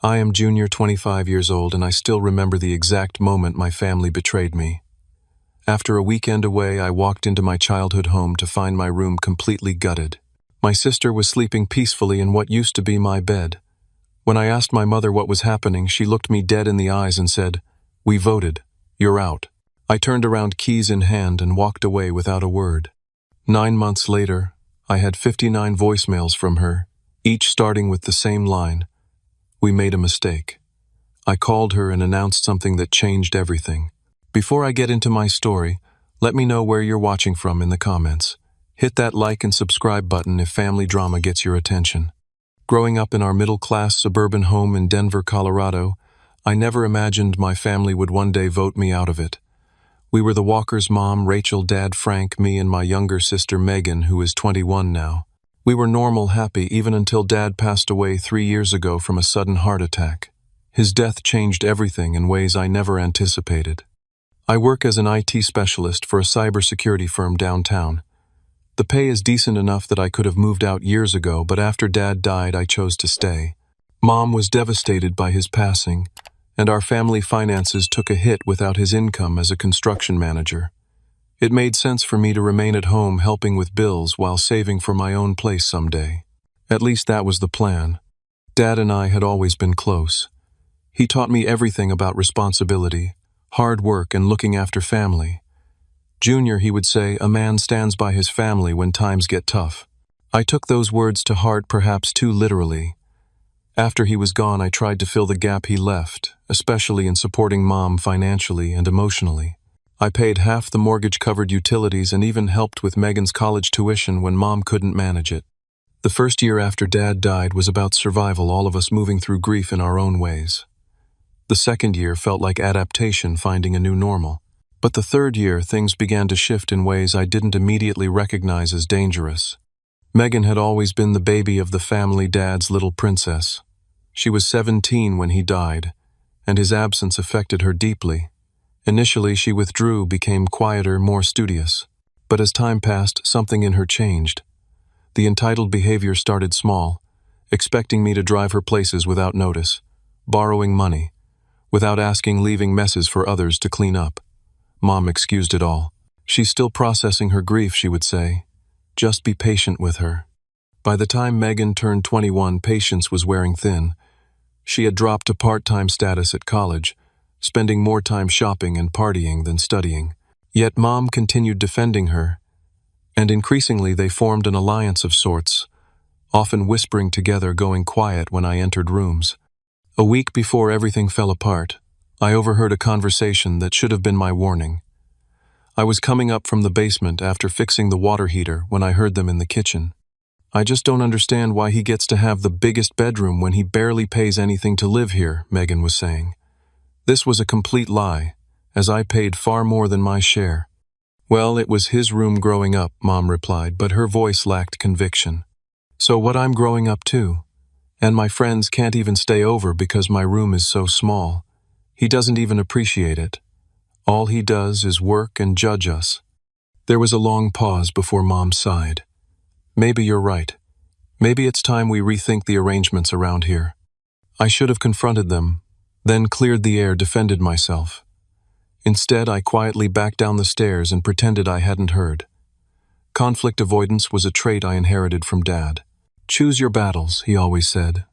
I am Junior, 25 years old, and I still remember the exact moment my family betrayed me. After a weekend away, I walked into my childhood home to find my room completely gutted. My sister was sleeping peacefully in what used to be my bed. When I asked my mother what was happening, she looked me dead in the eyes and said, "We voted. You're out." I turned around, keys in hand, and walked away without a word. 9 months later, I had 59 voicemails from her, each starting with the same line: "We made a mistake." I called her and announced something that changed everything. Before I get into my story, let me know where you're watching from in the comments. Hit that like and subscribe button if family drama gets your attention. Growing up in our middle-class suburban home in Denver, Colorado, I never imagined my family would one day vote me out of it. We were the Walkers' mom, Rachel, dad, Frank, me, and my younger sister, Megan, who is 21 now. We were normal, happy, even until Dad passed away 3 years ago from a sudden heart attack. His death changed everything in ways I never anticipated. I work as an IT specialist for a cybersecurity firm downtown. The pay is decent enough that I could have moved out years ago, but after Dad died, I chose to stay. Mom was devastated by his passing, and our family finances took a hit without his income as a construction manager. It made sense for me to remain at home helping with bills while saving for my own place someday. At least that was the plan. Dad and I had always been close. He taught me everything about responsibility, hard work, and looking after family. "Junior," he would say, "a man stands by his family when times get tough." I took those words to heart, perhaps too literally. After he was gone, I tried to fill the gap he left, especially in supporting Mom financially and emotionally. I paid half the mortgage-covered utilities and even helped with Megan's college tuition when Mom couldn't manage it. The first year after Dad died was about survival, all of us moving through grief in our own ways. The second year felt like adaptation, finding a new normal. But the third year, things began to shift in ways I didn't immediately recognize as dangerous. Megan had always been the baby of the family, Dad's little princess. She was 17 when he died, and his absence affected her deeply. Initially, she withdrew, became quieter, more studious. But as time passed, something in her changed. The entitled behavior started small, expecting me to drive her places without notice, borrowing money, without asking, leaving messes for others to clean up. Mom excused it all. "She's still processing her grief," she would say. "Just be patient with her." By the time Megan turned 21, patience was wearing thin. She had dropped to part-time status at college, spending more time shopping and partying than studying. Yet Mom continued defending her, and increasingly they formed an alliance of sorts, often whispering together, going quiet when I entered rooms. A week before everything fell apart, I overheard a conversation that should have been my warning. I was coming up from the basement after fixing the water heater when I heard them in the kitchen. "I just don't understand why he gets to have the biggest bedroom when he barely pays anything to live here," Megan was saying. This was a complete lie, as I paid far more than my share. "Well, it was his room growing up," Mom replied, but her voice lacked conviction. "So what, I'm growing up too? And my friends can't even stay over because my room is so small. He doesn't even appreciate it. All he does is work and judge us." There was a long pause before Mom sighed. "Maybe you're right. Maybe it's time we rethink the arrangements around here." I should have confronted them, then cleared the air, defended myself. Instead, I quietly backed down the stairs and pretended I hadn't heard. Conflict avoidance was a trait I inherited from Dad. "Choose your battles," he always said.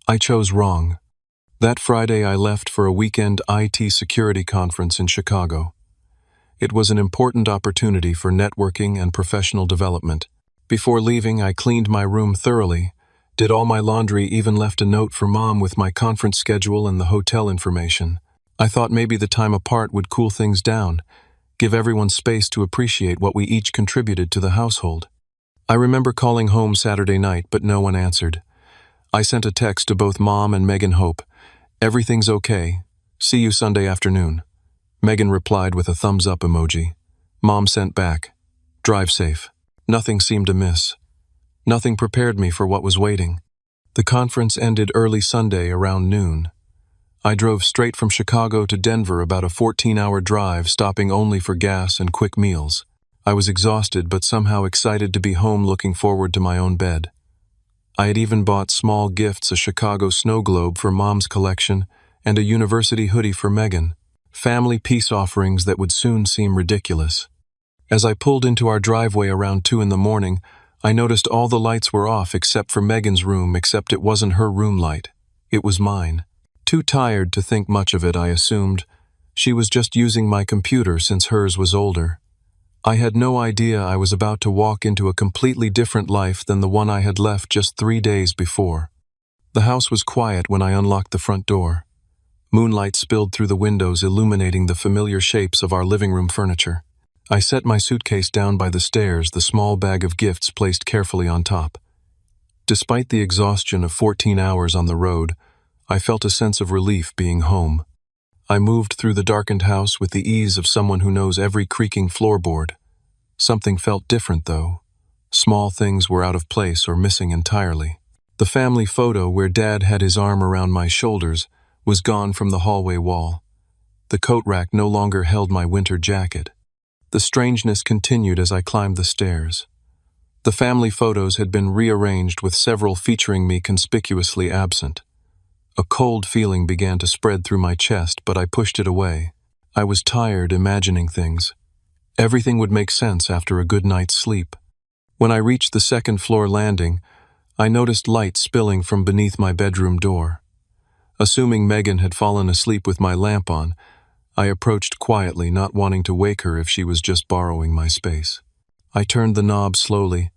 I chose wrong. That Friday, I left for a weekend IT security conference in Chicago. It was an important opportunity for networking and professional development. Before leaving, I cleaned my room thoroughly, did all my laundry, even left a note for Mom with my conference schedule and the hotel information. I thought maybe the time apart would cool things down, give everyone space to appreciate what we each contributed to the household. I remember calling home Saturday night, but no one answered. I sent a text to both Mom and Megan Hope. "Everything's okay. See you Sunday afternoon." Megan replied with a thumbs-up emoji. Mom sent back, "Drive safe." Nothing seemed amiss. Nothing prepared me for what was waiting. The conference ended early Sunday around noon. I drove straight from Chicago to Denver, about a 14-hour drive, stopping only for gas and quick meals. I was exhausted, but somehow excited to be home, looking forward to my own bed. I had even bought small gifts, a Chicago snow globe for Mom's collection and a university hoodie for Megan. Family peace offerings that would soon seem ridiculous. As I pulled into our driveway around 2 in the morning, I noticed all the lights were off except for Megan's room, except it wasn't her room light. It was mine. Too tired to think much of it, I assumed. She was just using my computer since hers was older. I had no idea I was about to walk into a completely different life than the one I had left just 3 days before. The house was quiet when I unlocked the front door. Moonlight spilled through the windows, illuminating the familiar shapes of our living room furniture. I set my suitcase down by the stairs, the small bag of gifts placed carefully on top. Despite the exhaustion of 14 hours on the road, I felt a sense of relief being home. I moved through the darkened house with the ease of someone who knows every creaking floorboard. Something felt different, though. Small things were out of place or missing entirely. The family photo where Dad had his arm around my shoulders was gone from the hallway wall. The coat rack no longer held my winter jacket. The strangeness continued as I climbed the stairs. The family photos had been rearranged with several featuring me conspicuously absent. A cold feeling began to spread through my chest, but I pushed it away. I was tired imagining things. Everything would make sense after a good night's sleep. When I reached the second-floor landing, I noticed light spilling from beneath my bedroom door. Assuming Megan had fallen asleep with my lamp on, I approached quietly, not wanting to wake her if she was just borrowing my space. I turned the knob slowly,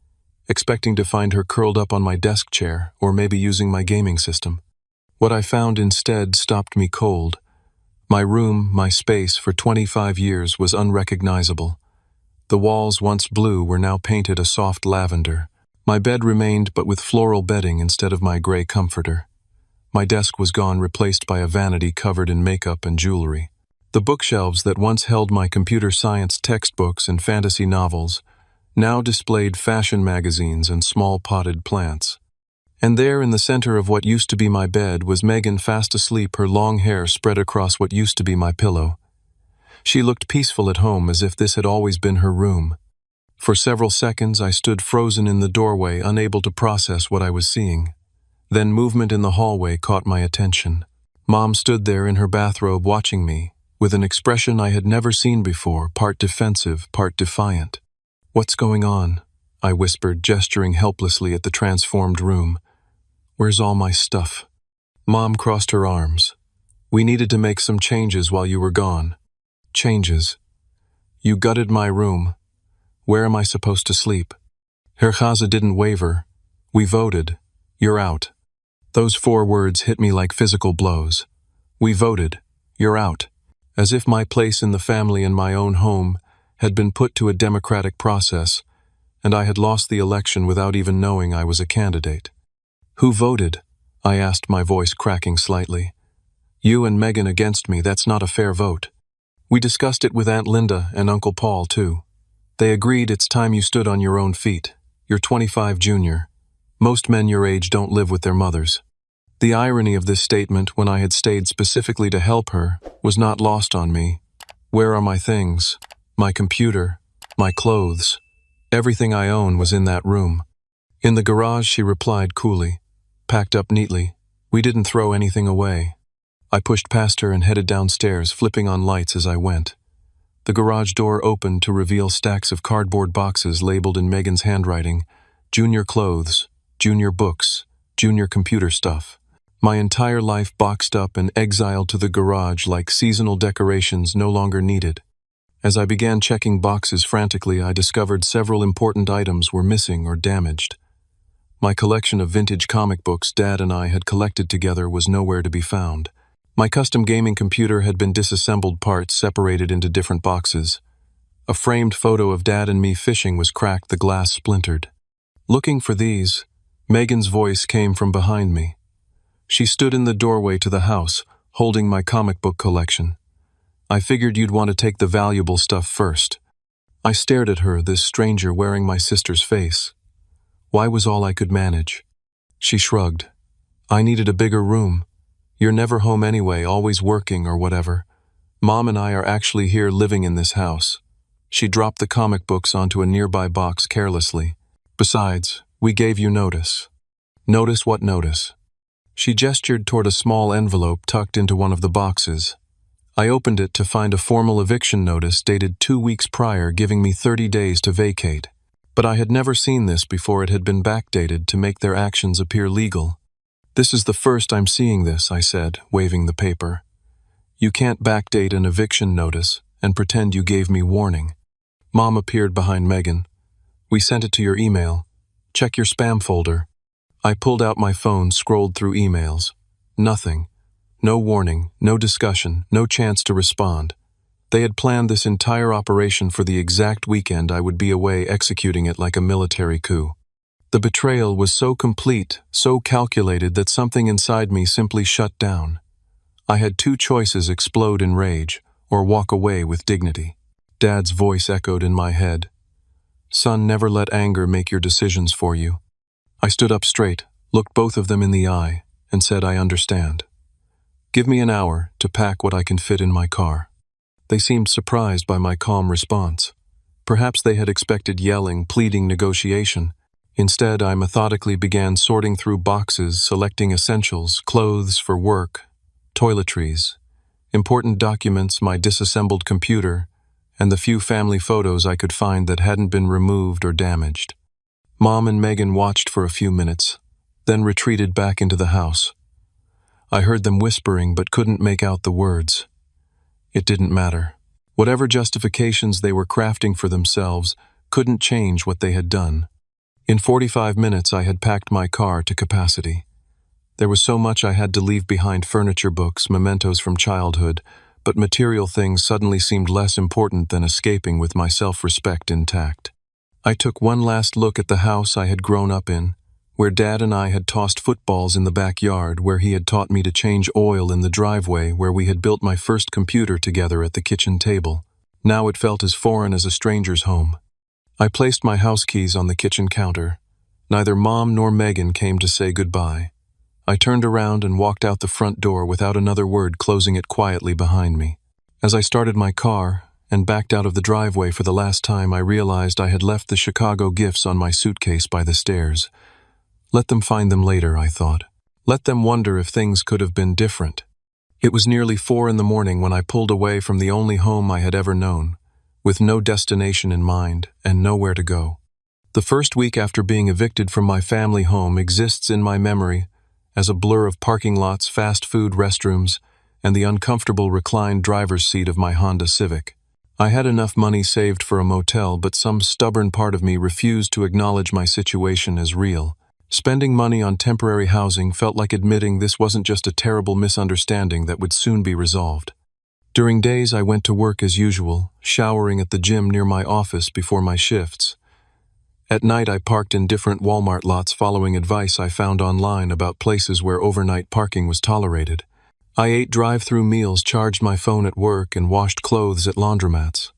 expecting to find her curled up on my desk chair or maybe using my gaming system. What I found instead stopped me cold. My room, my space for 25 years was unrecognizable. The walls, once blue, were now painted a soft lavender. My bed remained, but with floral bedding instead of my gray comforter. My desk was gone, replaced by a vanity covered in makeup and jewelry. The bookshelves that once held my computer science textbooks and fantasy novels now displayed fashion magazines and small potted plants. And there in the center of what used to be my bed was Megan, fast asleep, her long hair spread across what used to be my pillow. She looked peaceful at home, as if this had always been her room. For several seconds I stood frozen in the doorway, unable to process what I was seeing. Then movement in the hallway caught my attention. Mom stood there in her bathrobe watching me, with an expression I had never seen before, part defensive, part defiant. "What's going on?" I whispered, gesturing helplessly at the transformed room. "Where's all my stuff?" Mom crossed her arms. "We needed to make some changes while you were gone." "Changes? You gutted my room. Where am I supposed to sleep?" Herr Chaza didn't waver. "We voted. You're out." Those 4 words hit me like physical blows. "We voted. You're out." As if my place in the family and my own home had been put to a democratic process, and I had lost the election without even knowing I was a candidate. "Who voted?" I asked, my voice cracking slightly. "You and Megan against me. That's not a fair vote. We discussed it with Aunt Linda and Uncle Paul, too. They agreed it's time you stood on your own feet. You're 25, Junior. Most men your age don't live with their mothers." The irony of this statement, when I had stayed specifically to help her, was not lost on me. Where are my things? My computer, my clothes. Everything I own was in that room. "In the garage," she replied coolly. "Packed up neatly. We didn't throw anything away." I pushed past her and headed downstairs, flipping on lights as I went. The garage door opened to reveal stacks of cardboard boxes labeled in Megan's handwriting: Junior clothes, Junior books, Junior computer stuff. My entire life boxed up and exiled to the garage like seasonal decorations no longer needed. As I began checking boxes frantically, I discovered several important items were missing or damaged. My collection of vintage comic books Dad and I had collected together was nowhere to be found. My custom gaming computer had been disassembled parts separated into different boxes. A framed photo of Dad and me fishing was cracked, the glass splintered. Looking for these, Megan's voice came from behind me. She stood in the doorway to the house, holding my comic book collection. "I figured you'd want to take the valuable stuff first." I stared at her, this stranger wearing my sister's face. Why was all I could manage? She shrugged. "I needed a bigger room. You're never home anyway, always working or whatever. Mom and I are actually here living in this house." She dropped the comic books onto a nearby box carelessly. "Besides, we gave you notice." Notice what notice? She gestured toward a small envelope tucked into one of the boxes. I opened it to find a formal eviction notice dated 2 weeks prior, giving me 30 days to vacate. But I had never seen this before. It had been backdated to make their actions appear legal. "This is the first I'm seeing this," I said, waving the paper. "You can't backdate an eviction notice and pretend you gave me warning." Mom appeared behind Megan. "We sent it to your email. Check your spam folder." I pulled out my phone, scrolled through emails. Nothing. No warning, no discussion, no chance to respond. They had planned this entire operation for the exact weekend I would be away, executing it like a military coup. The betrayal was so complete, so calculated, that something inside me simply shut down. I had two choices: explode in rage or walk away with dignity. Dad's voice echoed in my head. "Son, never let anger make your decisions for you." I stood up straight, looked both of them in the eye, and said, "I understand. Give me an hour to pack what I can fit in my car." They seemed surprised by my calm response. Perhaps they had expected yelling, pleading, negotiation. Instead, I methodically began sorting through boxes, selecting essentials: clothes for work, toiletries, important documents, my disassembled computer, and the few family photos I could find that hadn't been removed or damaged. Mom and Megan watched for a few minutes, then retreated back into the house. I heard them whispering but couldn't make out the words. It didn't matter. Whatever justifications they were crafting for themselves couldn't change what they had done. In 45 minutes, I had packed my car to capacity. There was so much I had to leave behind: furniture, books, mementos from childhood, but material things suddenly seemed less important than escaping with my self-respect intact. I took one last look at the house I had grown up in, where Dad and I had tossed footballs in the backyard, where he had taught me to change oil in the driveway, where we had built my first computer together at the kitchen table. Now it felt as foreign as a stranger's home. I placed my house keys on the kitchen counter. Neither Mom nor Megan came to say goodbye. I turned around and walked out the front door without another word, closing it quietly behind me. As I started my car and backed out of the driveway for the last time, I realized I had left the Chicago gifts on my suitcase by the stairs. Let them find them later, I thought. Let them wonder if things could have been different. It was nearly 4 in the morning when I pulled away from the only home I had ever known, with no destination in mind and nowhere to go. The first week after being evicted from my family home exists in my memory as a blur of parking lots, fast food restrooms, and the uncomfortable reclined driver's seat of my Honda Civic. I had enough money saved for a motel, but some stubborn part of me refused to acknowledge my situation as real. Spending money on temporary housing felt like admitting this wasn't just a terrible misunderstanding that would soon be resolved. During days, I went to work as usual, showering at the gym near my office before my shifts. At night, I parked in different Walmart lots, following advice I found online about places where overnight parking was tolerated. I ate drive-through meals, charged my phone at work, and washed clothes at laundromats.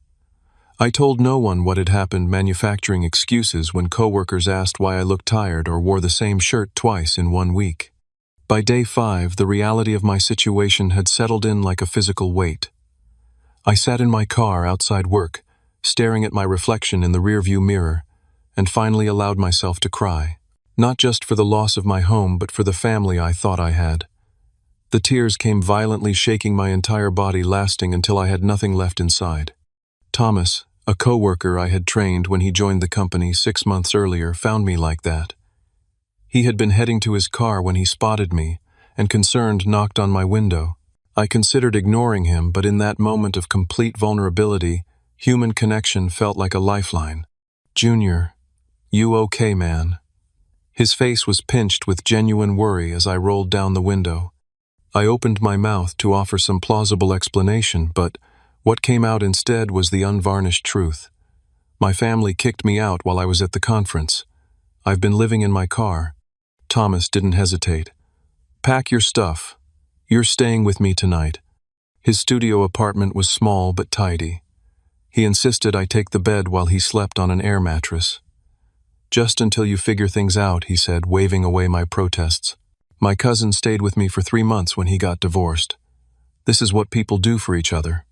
I told no one what had happened, manufacturing excuses when coworkers asked why I looked tired or wore the same shirt twice in 1 week. By day 5, the reality of my situation had settled in like a physical weight. I sat in my car outside work, staring at my reflection in the rearview mirror, and finally allowed myself to cry. Not just for the loss of my home, but for the family I thought I had. The tears came violently, shaking my entire body, lasting until I had nothing left inside. Thomas, a coworker I had trained when he joined the company 6 months earlier, found me like that. He had been heading to his car when he spotted me, and concerned knocked on my window. I considered ignoring him, but in that moment of complete vulnerability, human connection felt like a lifeline. "Junior, you okay, man?" His face was pinched with genuine worry as I rolled down the window. I opened my mouth to offer some plausible explanation, but what came out instead was the unvarnished truth. My family kicked me out while I was at the conference. I've been living in my car. Thomas didn't hesitate. "Pack your stuff. You're staying with me tonight." His studio apartment was small but tidy. He insisted I take the bed while he slept on an air mattress. "Just until you figure things out," he said, waving away my protests. "My cousin stayed with me for 3 months when he got divorced. This is what people do for each other."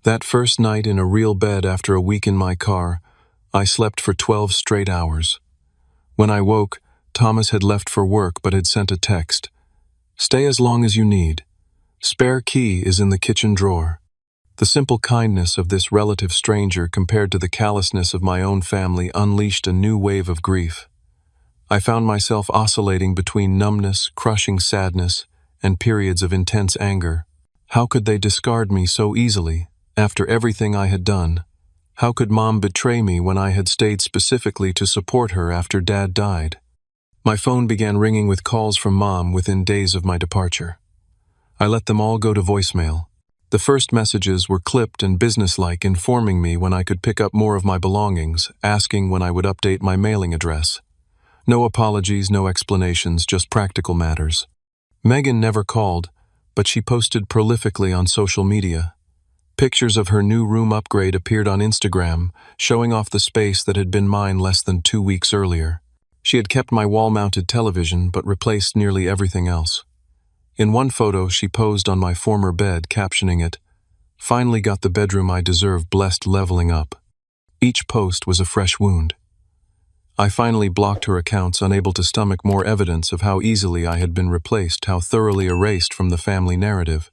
That first night in a real bed after a week in my car, I slept for 12 straight hours. When I woke, Thomas had left for work but had sent a text. "Stay as long as you need. Spare key is in the kitchen drawer." The simple kindness of this relative stranger compared to the callousness of my own family unleashed a new wave of grief. I found myself oscillating between numbness, crushing sadness, and periods of intense anger. How could they discard me so easily, after everything I had done? How could Mom betray me when I had stayed specifically to support her after Dad died? My phone began ringing with calls from Mom within days of my departure. I let them all go to voicemail. The first messages were clipped and businesslike, informing me when I could pick up more of my belongings, asking when I would update my mailing address. No apologies, no explanations, just practical matters. Megan never called, but she posted prolifically on social media. Pictures of her new room upgrade appeared on Instagram, showing off the space that had been mine less than 2 weeks earlier. She had kept my wall-mounted television but replaced nearly everything else. In one photo, she posed on my former bed, captioning it, "Finally got the bedroom I deserve, blessed leveling up." Each post was a fresh wound. I finally blocked her accounts, unable to stomach more evidence of how easily I had been replaced, how thoroughly erased from the family narrative.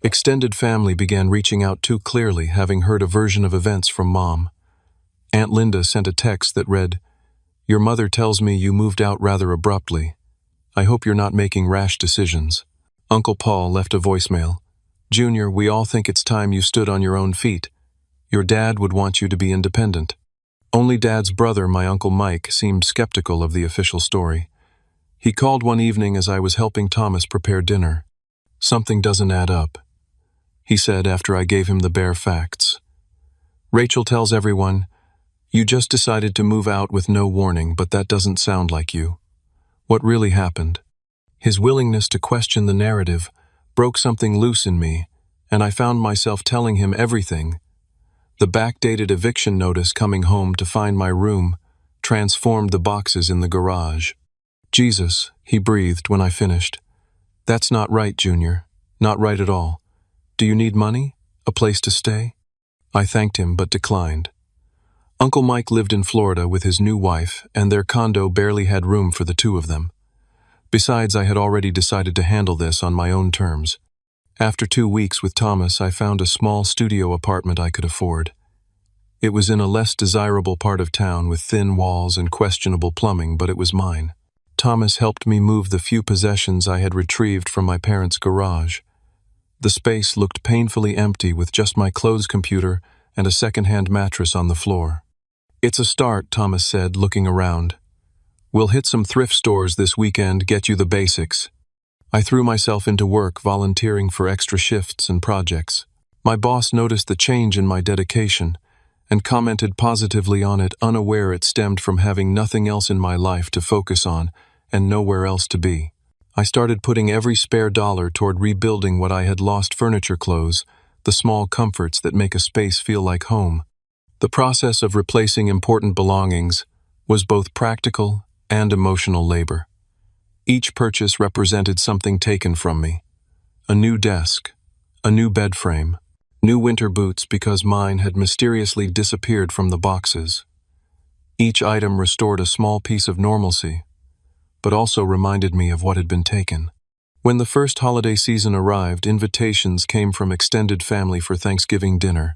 Extended family began reaching out too clearly, having heard a version of events from Mom. Aunt Linda sent a text that read, "Your mother tells me you moved out rather abruptly. I hope you're not making rash decisions." Uncle Paul left a voicemail. "Junior, we all think it's time you stood on your own feet. Your dad would want you to be independent." Only Dad's brother, my Uncle Mike, seemed skeptical of the official story. He called one evening as I was helping Thomas prepare dinner. "Something doesn't add up," he said after I gave him the bare facts. "Rachel tells everyone, you just decided to move out with no warning, but that doesn't sound like you. What really happened?" His willingness to question the narrative broke something loose in me, and I found myself telling him everything. The backdated eviction notice coming home to find my room transformed the boxes in the garage. "Jesus," he breathed when I finished. "That's not right, Junior. Not right at all. Do you need money? A place to stay?" I thanked him but declined. Uncle Mike lived in Florida with his new wife, and their condo barely had room for the two of them. Besides, I had already decided to handle this on my own terms. After 2 weeks with Thomas, I found a small studio apartment I could afford. It was in a less desirable part of town with thin walls and questionable plumbing, but it was mine. Thomas helped me move the few possessions I had retrieved from my parents' garage. The space looked painfully empty with just my clothes computer and a second-hand mattress on the floor. "It's a start," Thomas said, looking around. "We'll hit some thrift stores this weekend, get you the basics." I threw myself into work, volunteering for extra shifts and projects. My boss noticed the change in my dedication and commented positively on it, unaware it stemmed from having nothing else in my life to focus on and nowhere else to be. I started putting every spare dollar toward rebuilding what I had lost: furniture, clothes, the small comforts that make a space feel like home. The process of replacing important belongings was both practical and emotional labor. Each purchase represented something taken from me. A new desk, a new bed frame, new winter boots because mine had mysteriously disappeared from the boxes. Each item restored a small piece of normalcy, but also reminded me of what had been taken. When the first holiday season arrived, invitations came from extended family for Thanksgiving dinner.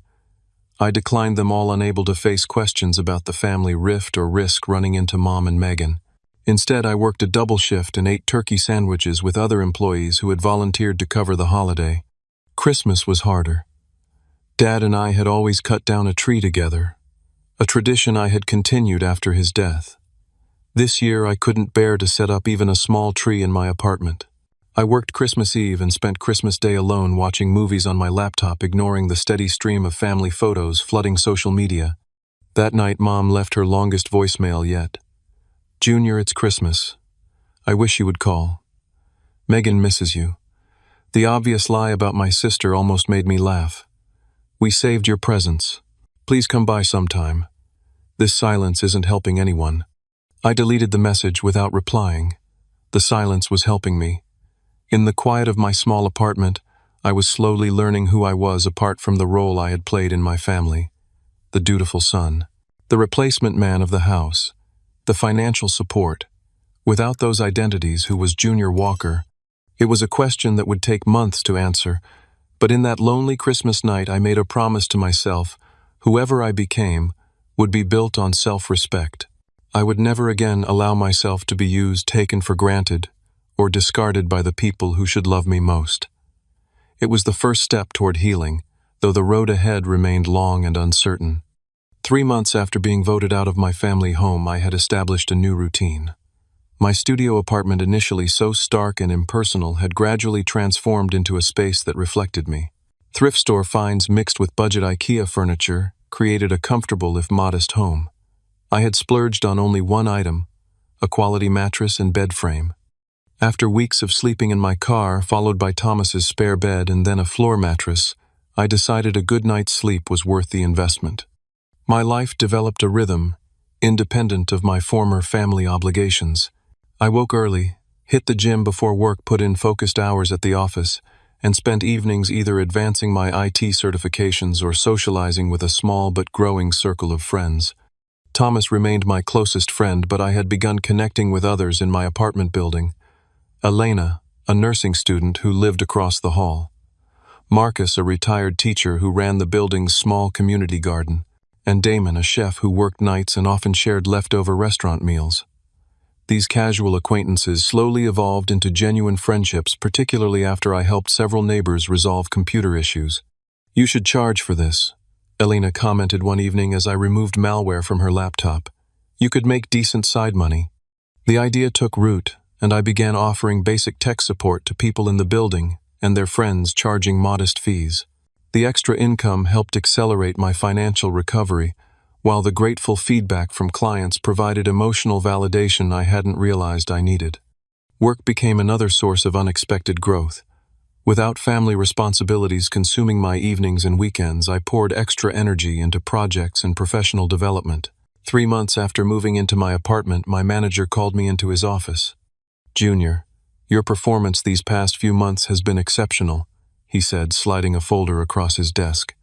I declined them all, unable to face questions about the family rift or risk running into Mom and Megan. Instead, I worked a double shift and ate turkey sandwiches with other employees who had volunteered to cover the holiday. Christmas was harder. Dad and I had always cut down a tree together, a tradition I had continued after his death. This year, I couldn't bear to set up even a small tree in my apartment. I worked Christmas Eve and spent Christmas Day alone watching movies on my laptop, ignoring the steady stream of family photos flooding social media. That night, Mom left her longest voicemail yet. "Junior, it's Christmas. I wish you would call. Megan misses you." The obvious lie about my sister almost made me laugh. "We saved your presents. Please come by sometime." This silence isn't helping anyone. I deleted the message without replying. The silence was helping me. In the quiet of my small apartment, I was slowly learning who I was apart from the role I had played in my family. The dutiful son. The replacement man of the house. The financial support. Without those identities, who was Junior Walker? It was a question that would take months to answer, but in that lonely Christmas night I made a promise to myself: whoever I became would be built on self-respect. I would never again allow myself to be used, taken for granted, or discarded by the people who should love me most. It was the first step toward healing, though the road ahead remained long and uncertain. 3 months after being voted out of my family home, I had established a new routine. My studio apartment, initially so stark and impersonal, had gradually transformed into a space that reflected me. Thrift store finds mixed with budget IKEA furniture created a comfortable if modest home. I had splurged on only one item: a quality mattress and bed frame. After weeks of sleeping in my car, followed by Thomas's spare bed and then a floor mattress, I decided a good night's sleep was worth the investment. My life developed a rhythm, independent of my former family obligations. I woke early, hit the gym before work, put in focused hours at the office, and spent evenings either advancing my IT certifications or socializing with a small but growing circle of friends. Thomas remained my closest friend, but I had begun connecting with others in my apartment building. Elena, a nursing student who lived across the hall. Marcus, a retired teacher who ran the building's small community garden. And Damon, a chef who worked nights and often shared leftover restaurant meals. These casual acquaintances slowly evolved into genuine friendships, particularly after I helped several neighbors resolve computer issues. "You should charge for this," Elena commented one evening as I removed malware from her laptop. "You could make decent side money." The idea took root, and I began offering basic tech support to people in the building and their friends, charging modest fees. The extra income helped accelerate my financial recovery, while the grateful feedback from clients provided emotional validation I hadn't realized I needed. Work became another source of unexpected growth. Without family responsibilities consuming my evenings and weekends, I poured extra energy into projects and professional development. 3 months after moving into my apartment, my manager called me into his office. "Junior, your performance these past few months has been exceptional," he said, sliding a folder across his desk.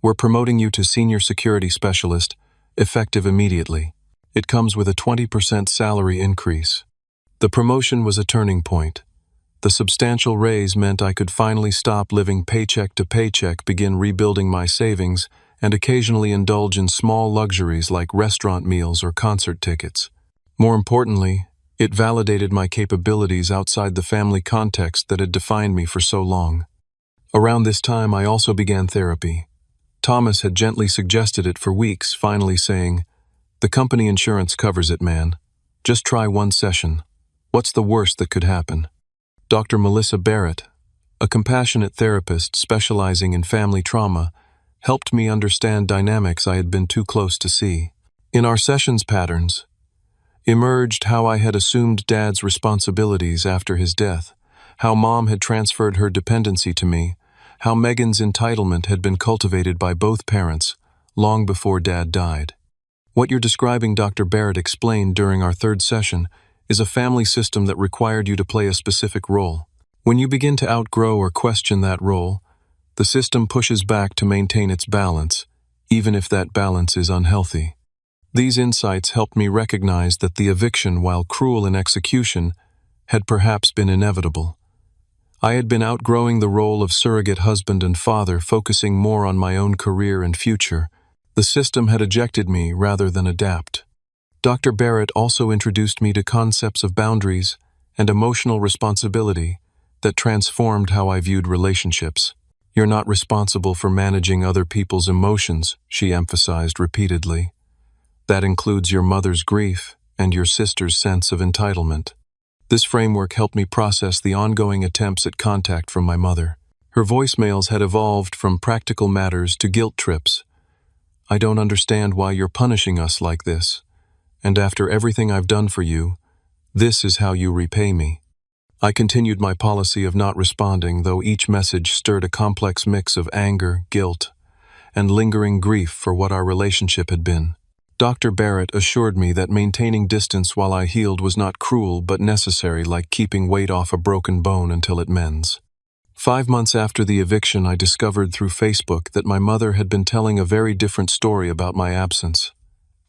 "We're promoting you to Senior Security Specialist, effective immediately. It comes with a 20% salary increase." The promotion was a turning point. The substantial raise meant I could finally stop living paycheck to paycheck, begin rebuilding my savings, and occasionally indulge in small luxuries like restaurant meals or concert tickets. More importantly, it validated my capabilities outside the family context that had defined me for so long. Around this time, I also began therapy. Thomas had gently suggested it for weeks, finally saying, "The company insurance covers it, man. Just try one session. What's the worst that could happen?" Dr. Melissa Barrett, a compassionate therapist specializing in family trauma, helped me understand dynamics I had been too close to see. In our sessions, patterns emerged: how I had assumed Dad's responsibilities after his death, how Mom had transferred her dependency to me, how Megan's entitlement had been cultivated by both parents long before Dad died. "What you're describing," Dr. Barrett explained during our 3rd session, "is a family system that required you to play a specific role. When you begin to outgrow or question that role, the system pushes back to maintain its balance, even if that balance is unhealthy." These insights helped me recognize that the eviction, while cruel in execution, had perhaps been inevitable. I had been outgrowing the role of surrogate husband and father, focusing more on my own career and future. The system had ejected me rather than adapt. Dr. Barrett also introduced me to concepts of boundaries and emotional responsibility that transformed how I viewed relationships. "You're not responsible for managing other people's emotions," she emphasized repeatedly. "That includes your mother's grief and your sister's sense of entitlement." This framework helped me process the ongoing attempts at contact from my mother. Her voicemails had evolved from practical matters to guilt trips. "I don't understand why you're punishing us like this. And after everything I've done for you, this is how you repay me." I continued my policy of not responding, though each message stirred a complex mix of anger, guilt, and lingering grief for what our relationship had been. Dr. Barrett assured me that maintaining distance while I healed was not cruel but necessary, like keeping weight off a broken bone until it mends. 5 months after the eviction, I discovered through Facebook that my mother had been telling a very different story about my absence.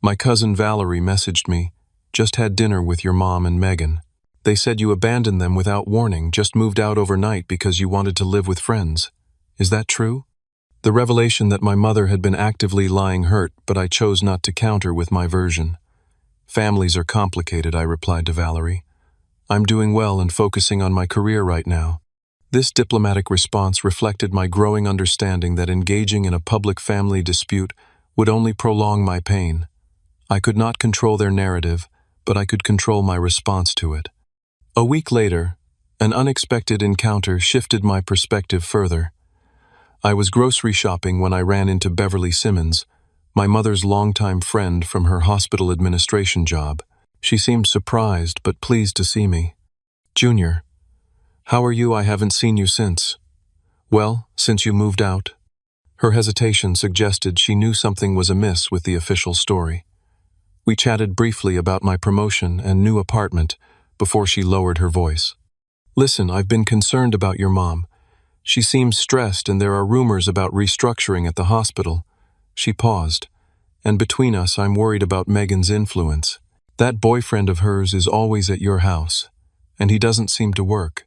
My cousin Valerie messaged me, Just had dinner with your mom and Megan. They said you abandoned them without warning, just moved out overnight because you wanted to live with friends. Is that true? The revelation that my mother had been actively lying hurt, but I chose not to counter with my version. Families are complicated, I replied to Valerie. I'm doing well and focusing on my career right now. This diplomatic response reflected my growing understanding that engaging in a public family dispute would only prolong my pain. I could not control their narrative, but I could control my response to it. A week later, an unexpected encounter shifted my perspective further. I was grocery shopping when I ran into Beverly Simmons, my mother's longtime friend from her hospital administration job. She seemed surprised but pleased to see me. "Junior, how are you? I haven't seen you since." "Well, since you moved out." Her hesitation suggested she knew something was amiss with the official story. We chatted briefly about my promotion and new apartment before she lowered her voice. "Listen, I've been concerned about your mom. She seems stressed and there are rumors about restructuring at the hospital." She paused. "And between us, I'm worried about Megan's influence. That boyfriend of hers is always at your house, and he doesn't seem to work."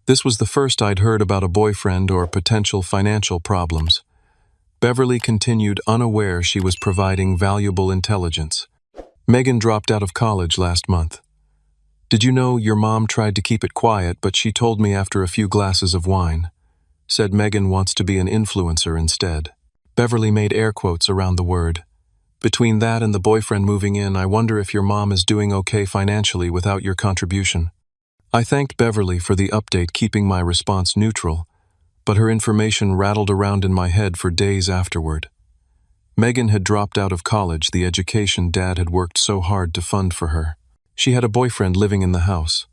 This was the first I'd heard about a boyfriend or potential financial problems. Beverly continued, unaware she was providing valuable intelligence. "Megan dropped out of college last month. Did you know your mom tried to keep it quiet, but she told me after a few glasses of wine. Said Megan wants to be an influencer instead." Beverly made air quotes around the word. "Between that and the boyfriend moving in, I wonder if your mom is doing okay financially without your contribution." I thanked Beverly for the update, keeping my response neutral, but her information rattled around in my head for days afterward. Megan had dropped out of college, the education Dad had worked so hard to fund for her. She had a boyfriend living in the house.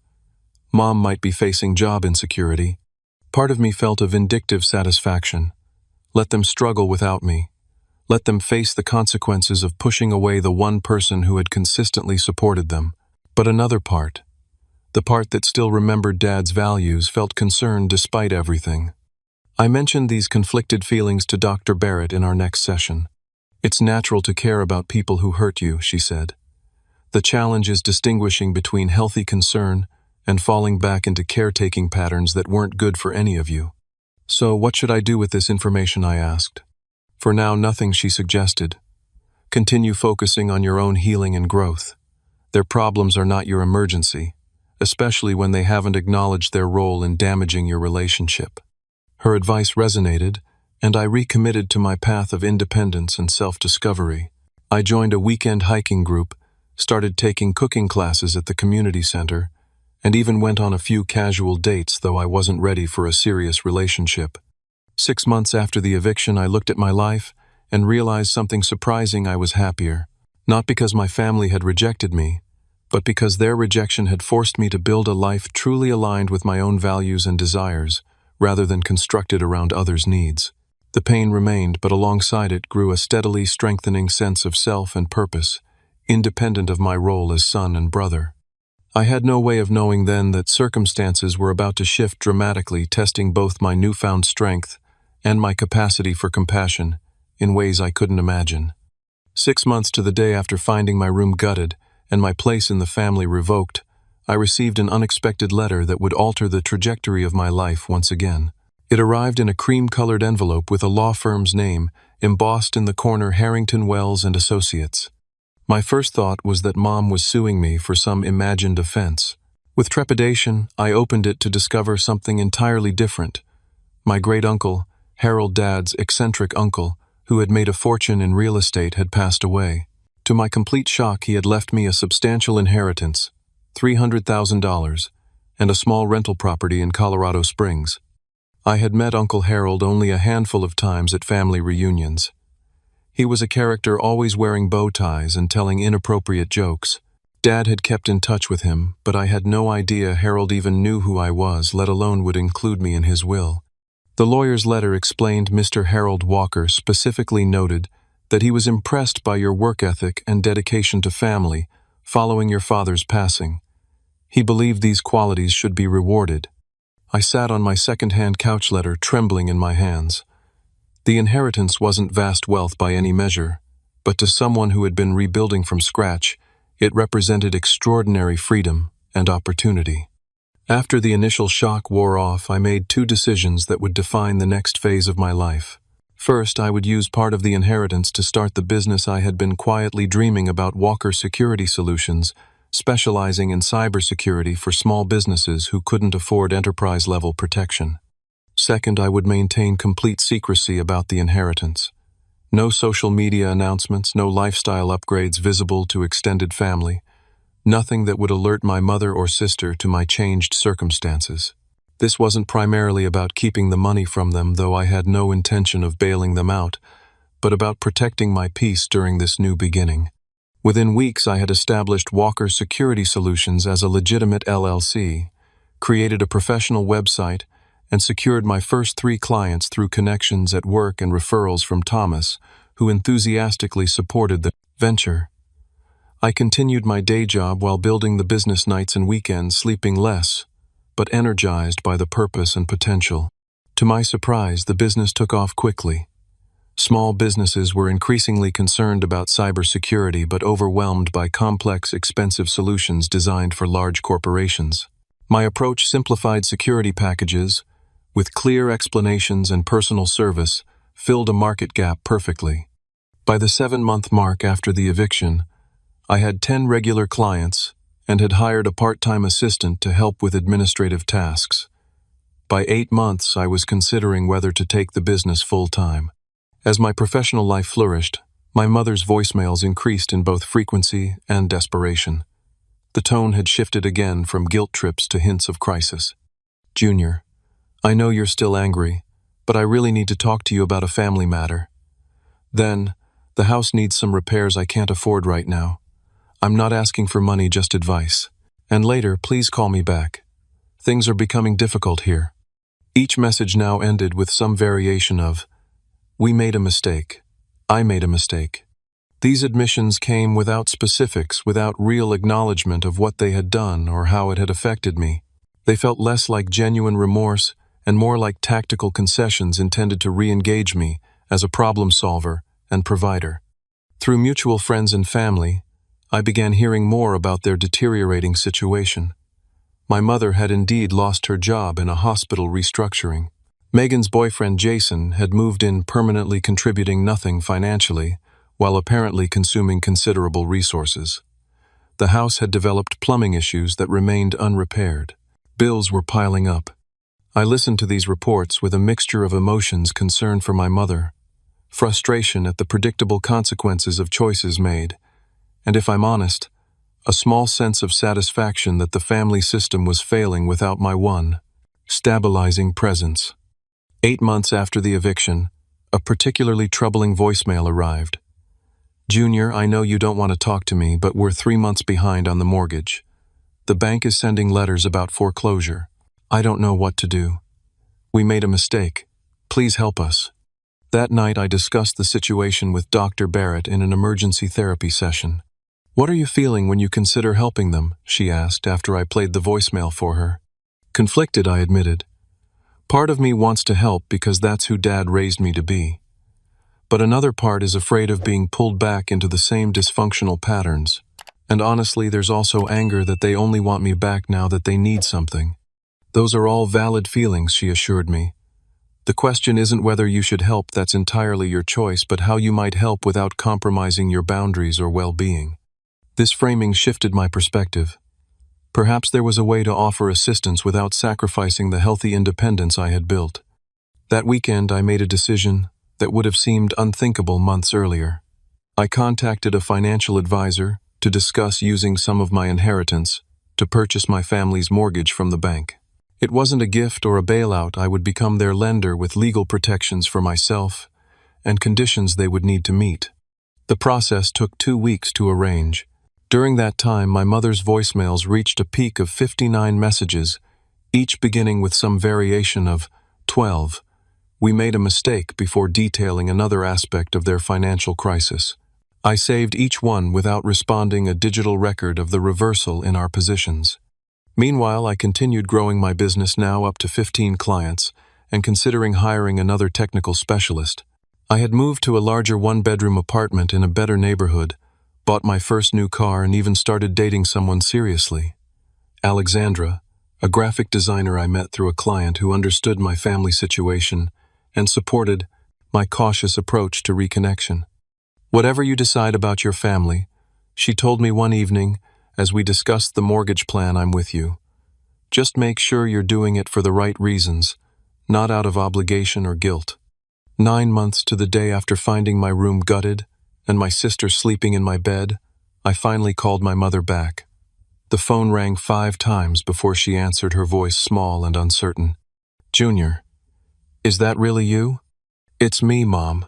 Mom might be facing job insecurity. Part of me felt a vindictive satisfaction. Let them struggle without me. Let them face the consequences of pushing away the one person who had consistently supported them. But another part, the part that still remembered Dad's values, felt concerned despite everything. I mentioned these conflicted feelings to Dr. Barrett in our next session. "It's natural to care about people who hurt you," she said. "The challenge is distinguishing between healthy concern and falling back into caretaking patterns that weren't good for any of you." "So what should I do with this information?" I asked. "For now, nothing," she suggested. "Continue focusing on your own healing and growth. Their problems are not your emergency, especially when they haven't acknowledged their role in damaging your relationship." Her advice resonated, and I recommitted to my path of independence and self-discovery. I joined a weekend hiking group, started taking cooking classes at the community center, and even went on a few casual dates, though I wasn't ready for a serious relationship. 6 months after the eviction, I looked at my life and realized something surprising. I was happier, not because my family had rejected me, but because their rejection had forced me to build a life truly aligned with my own values and desires, rather than constructed around others' needs. The pain remained, but alongside it grew a steadily strengthening sense of self and purpose, independent of my role as son and brother. I had no way of knowing then that circumstances were about to shift dramatically, testing both my newfound strength and my capacity for compassion in ways I couldn't imagine. 6 months to the day after finding my room gutted and my place in the family revoked, I received an unexpected letter that would alter the trajectory of my life once again. It arrived in a cream-colored envelope with a law firm's name embossed in the corner, Harrington Wells and Associates. My first thought was that Mom was suing me for some imagined offense. With trepidation, I opened it to discover something entirely different. My great-uncle, Harold, Dad's eccentric uncle, who had made a fortune in real estate, had passed away. To my complete shock, he had left me a substantial inheritance, $300,000, and a small rental property in Colorado Springs. I had met Uncle Harold only a handful of times at family reunions. He was a character, always wearing bow ties and telling inappropriate jokes. Dad had kept in touch with him, but I had no idea Harold even knew who I was, let alone would include me in his will. The lawyer's letter explained Mr. Harold Walker specifically noted that he was impressed by your work ethic and dedication to family following your father's passing. He believed these qualities should be rewarded. I sat on my second-hand couch letter, trembling in my hands. The inheritance wasn't vast wealth by any measure, but to someone who had been rebuilding from scratch, It represented extraordinary freedom and opportunity. After the initial shock wore off, I made two decisions that would define the next phase of my life. First, I would use part of the inheritance to start the business I had been quietly dreaming about: Walker Security Solutions, specializing in cybersecurity for small businesses who couldn't afford enterprise-level protection. Second, I would maintain complete secrecy about the inheritance. No social media announcements, no lifestyle upgrades visible to extended family. Nothing that would alert my mother or sister to my changed circumstances. This wasn't primarily about keeping the money from them, though I had no intention of bailing them out, but about protecting my peace during this new beginning. Within weeks, I had established Walker Security Solutions as a legitimate LLC, created a professional website, and secured my first 3 clients through connections at work and referrals from Thomas, who enthusiastically supported the venture. I continued my day job while building the business nights and weekends, sleeping less, but energized by the purpose and potential. To my surprise, the business took off quickly. Small businesses were increasingly concerned about cybersecurity but overwhelmed by complex, expensive solutions designed for large corporations. My approach: simplified security packages, with clear explanations and personal service, filled a market gap perfectly. By the 7-month mark after the eviction, I had 10 regular clients and had hired a part-time assistant to help with administrative tasks. By 8 months, I was considering whether to take the business full-time. As my professional life flourished, my mother's voicemails increased in both frequency and desperation. The tone had shifted again from guilt trips to hints of crisis. "Junior, I know you're still angry, but I really need to talk to you about a family matter. Then, the house needs some repairs I can't afford right now. I'm not asking for money, just advice. And later, please call me back. Things are becoming difficult here." Each message now ended with some variation of, "We made a mistake. I made a mistake." These admissions came without specifics, without real acknowledgement of what they had done or how it had affected me. They felt less like genuine remorse and more like tactical concessions intended to re-engage me as a problem solver and provider. Through mutual friends and family, I began hearing more about their deteriorating situation. My mother had indeed lost her job in a hospital restructuring. Megan's boyfriend Jason had moved in, permanently contributing nothing financially, while apparently consuming considerable resources. The house had developed plumbing issues that remained unrepaired. Bills were piling up. I listened to these reports with a mixture of emotions: concern for my mother, frustration at the predictable consequences of choices made, and if I'm honest, a small sense of satisfaction that the family system was failing without my one stabilizing presence. 8 months after the eviction, a particularly troubling voicemail arrived. "Junior, I know you don't want to talk to me, but we're 3 months behind on the mortgage. The bank is sending letters about foreclosure. I don't know what to do. We made a mistake. Please help us." That night, I discussed the situation with Dr. Barrett in an emergency therapy session. "What are you feeling when you consider helping them?" she asked after I played the voicemail for her. "Conflicted," I admitted. "Part of me wants to help because that's who Dad raised me to be. But another part is afraid of being pulled back into the same dysfunctional patterns. And honestly, there's also anger that they only want me back now that they need something." "Those are all valid feelings," she assured me. "The question isn't whether you should help, that's entirely your choice, but how you might help without compromising your boundaries or well-being." This framing shifted my perspective. Perhaps there was a way to offer assistance without sacrificing the healthy independence I had built. That weekend, I made a decision that would have seemed unthinkable months earlier. I contacted a financial advisor to discuss using some of my inheritance to purchase my family's mortgage from the bank. It wasn't a gift or a bailout. I would become their lender with legal protections for myself and conditions they would need to meet. The process took 2 weeks to arrange. During that time, my mother's voicemails reached a peak of 59 messages, each beginning with some variation of 12. We made a mistake, before detailing another aspect of their financial crisis. I saved each one without responding, a digital record of the reversal in our positions. Meanwhile, I continued growing my business, now up to 15 clients, and considering hiring another technical specialist. I had moved to a larger 1-bedroom apartment in a better neighborhood, bought my first new car, and even started dating someone seriously. Alexandra, a graphic designer I met through a client who understood my family situation and supported my cautious approach to reconnection. "Whatever you decide about your family," she told me one evening as we discussed the mortgage plan, "I'm with you. Just make sure you're doing it for the right reasons, not out of obligation or guilt." 9 months to the day after finding my room gutted and my sister sleeping in my bed, I finally called my mother back. The phone rang 5 times before she answered, her voice small and uncertain. "Junior, is that really you?" "It's me, Mom."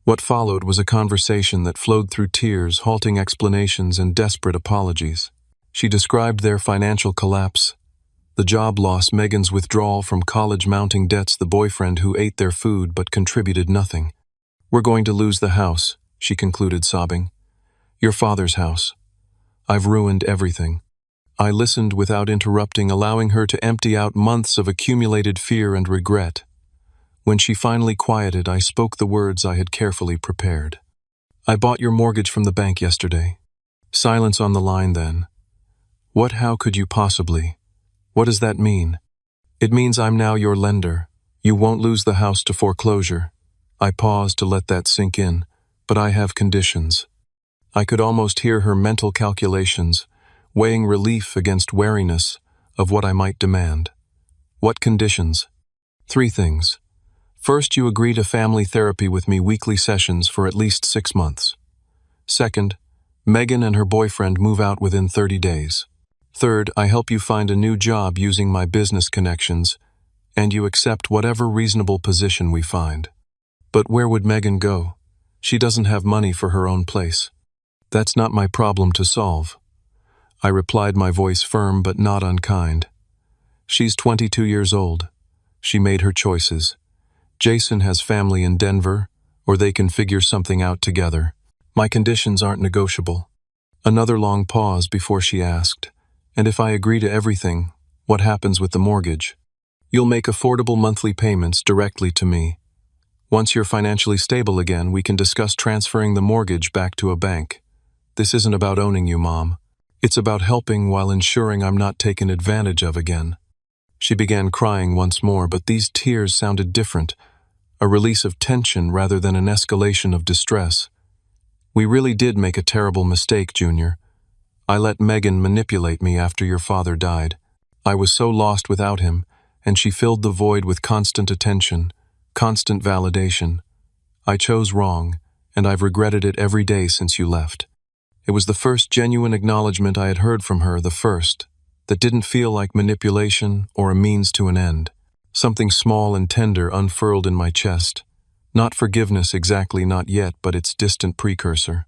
What followed was a conversation that flowed through tears, halting explanations, and desperate apologies. She described their financial collapse, the job loss, Megan's withdrawal from college, mounting debts, the boyfriend who ate their food but contributed nothing. "We're going to lose the house," she concluded, sobbing. "Your father's house. I've ruined everything." I listened without interrupting, allowing her to empty out months of accumulated fear and regret. When she finally quieted, I spoke the words I had carefully prepared. "I bought your mortgage from the bank yesterday." Silence on the line then. "What? How could you possibly? What does that mean?" "It means I'm now your lender. You won't lose the house to foreclosure." I paused to let that sink in, "but I have conditions." I could almost hear her mental calculations, weighing relief against wariness of what I might demand. "What conditions?" "3 things. First, you agree to family therapy with me, weekly sessions for at least 6 months. Second, Megan and her boyfriend move out within 30 days. Third, I help you find a new job using my business connections, and you accept whatever reasonable position we find." "But where would Megan go? She doesn't have money for her own place." "That's not my problem to solve," I replied, my voice firm but not unkind. "She's 22 years old. She made her choices. Jason has family in Denver, or they can figure something out together. My conditions aren't negotiable." Another long pause before she asked, "And if I agree to everything, what happens with the mortgage?" "You'll make affordable monthly payments directly to me. Once you're financially stable again, we can discuss transferring the mortgage back to a bank. This isn't about owning you, Mom. It's about helping while ensuring I'm not taken advantage of again." She began crying once more, but these tears sounded different, a release of tension rather than an escalation of distress. "We really did make a terrible mistake, Junior. I let Megan manipulate me after your father died. I was so lost without him, and she filled the void with constant attention, constant validation. I chose wrong, and I've regretted it every day since you left." It was the first genuine acknowledgement I had heard from her, the first, that didn't feel like manipulation or a means to an end. Something small and tender unfurled in my chest. Not forgiveness exactly, not yet, but its distant precursor.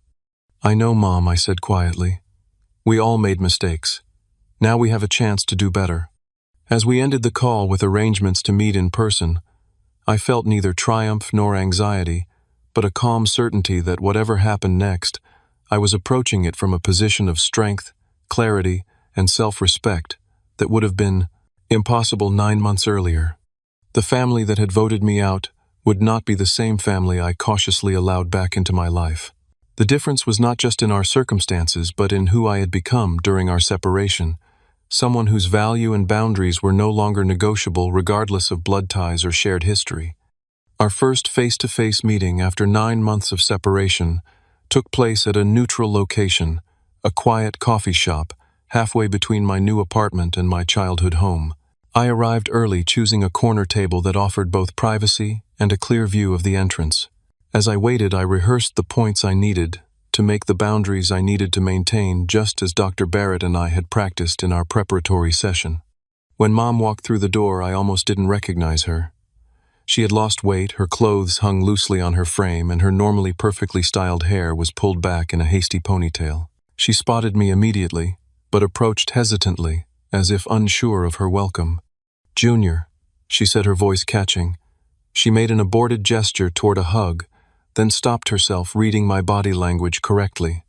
"I know, Mom," I said quietly. "We all made mistakes. Now we have a chance to do better." As we ended the call with arrangements to meet in person, I felt neither triumph nor anxiety, but a calm certainty that whatever happened next, I was approaching it from a position of strength, clarity, and self-respect that would have been impossible 9 months earlier. The family that had voted me out would not be the same family I cautiously allowed back into my life. The difference was not just in our circumstances, but in who I had become during our separation, someone whose value and boundaries were no longer negotiable regardless of blood ties or shared history. Our first face-to-face meeting after 9 months of separation took place at a neutral location, a quiet coffee shop, halfway between my new apartment and my childhood home. I arrived early, choosing a corner table that offered both privacy and a clear view of the entrance. As I waited, I rehearsed the points I needed to make, the boundaries I needed to maintain, just as Dr. Barrett and I had practiced in our preparatory session. When Mom walked through the door, I almost didn't recognize her. She had lost weight, her clothes hung loosely on her frame, and her normally perfectly styled hair was pulled back in a hasty ponytail. She spotted me immediately, but approached hesitantly, as if unsure of her welcome. "Junior," she said, her voice catching. She made an aborted gesture toward a hug, then stopped herself, reading my body language correctly.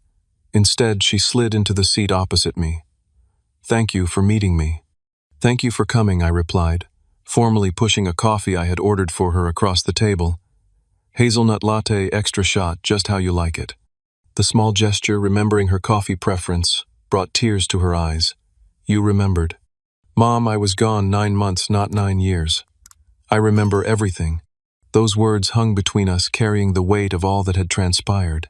Instead, she slid into the seat opposite me. "Thank you for meeting me." "Thank you for coming," I replied, formally pushing a coffee I had ordered for her across the table. "Hazelnut latte, extra shot, just how you like it." The small gesture, remembering her coffee preference, brought tears to her eyes. You remembered. Mom, I was gone 9 months, not 9 years. I remember everything. Those words hung between us, carrying the weight of all that had transpired.